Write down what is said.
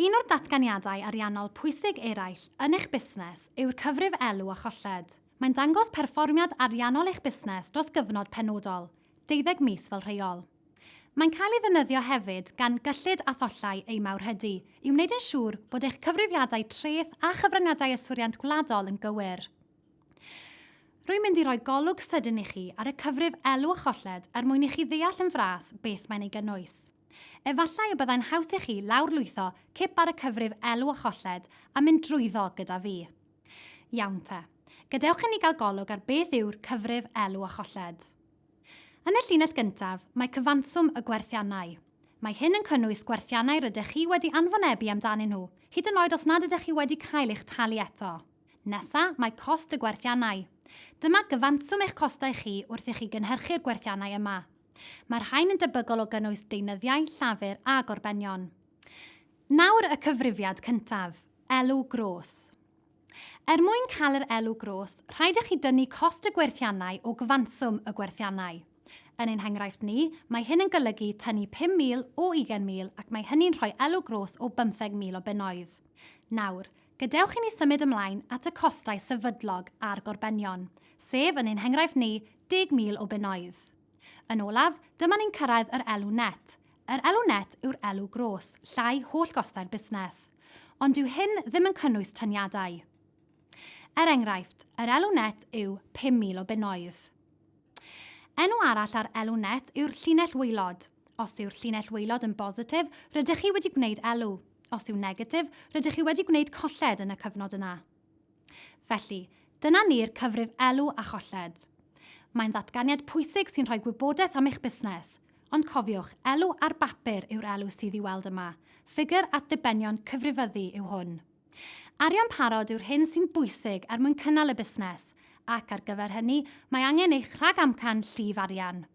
Un o'r datganiadau ariannol pwysig eraill yn eich busnes yw'r cyfrif elw a cholled. Mae'n dangos perfformiad ariannol eich busnes dros gyfnod penodol, 12 mis fel rheol. Mae'n cael ei ddefnyddio hefyd gan gyllid a thollau ei mawrhydi i wneud yn siŵr bod eich cyfrifiadau treth a chyfraniadau yswiriant gwladol yn gywir. Rwy'n mynd i roi golwg sydyn i chi ar y cyfrif elw a cholled mwyn i chi ddeall yn fras beth mae'n ei gynnwys. Efallai y byddai'n haws i chi lawrlwytho cip ar y cyfrif elw a cholled a mynd drwyddo gyda fi. Iawn te, gadewch i ni gael golwg ar beth yw'r cyfrif elw a cholled. Yn y llinell gyntaf, mae cyfanswm y gwerthiannau. Mae hyn yn cynnwys gwerthiannau rydych chi wedi anfonebu amdanyn nhw, hyd yn oed os nad ydych chi wedi cael eich talu eto. Nesa, mae cost y gwerthiannau. Dyma gyfanswm eich costau chi wrth i chi gynhyrchu'r gwerthiannau yma. Mae'r rhain yn debygol o gynnwys deunyddiau, llafur a gorbenion. Nawr y cyfrifiad cyntaf, elw gros. Mwyn cael yr elw gros, rhaid i chi dynnu cost y gwerthiannau o gyfanswm y gwerthiannau. Yn ein henghraifft ni, mae hyn yn golygu tynnu 5,000 o 20,000 ac mae hynny'n rhoi elw gros o 15,000 o bunnoedd. Nawr, gadewch i ni symud ymlaen at y costau sefydlog a'r gorbenion, sef yn ein henghraifft ni 10,000 o bunnoedd. Yn olaf, dyma ni'n cyrraedd yr elw net. Yr elw net yw'r elw gros, llai holl gostau'r busnes. Ond dyw hyn ddim yn cynnwys tyniadau. Enghraifft, yr elw net yw 5,000 o bunnoedd. Enw arall ar elw net yw'r llinell waelod. Os yw'r llinell waelod yn bositif, rydych chi wedi gwneud elw. Os yw negatif, rydych chi wedi gwneud colled yn y cyfnod yna. Felly, dyna ni'r cyfrif elw a cholled. Mae'n ddatganiad pwysig sy'n rhoi gwybodaeth am eich busnes, ond cofiwch, elw ar bapur yw'r elw sydd i weld yma. Ffigur at ddibenion cyfrifyddu yw hwn. Arian parod yw'r hyn sy'n bwysig mwyn cynnal y busnes, ac ar gyfer hynny, mae angen eich rhagamcan llif arian.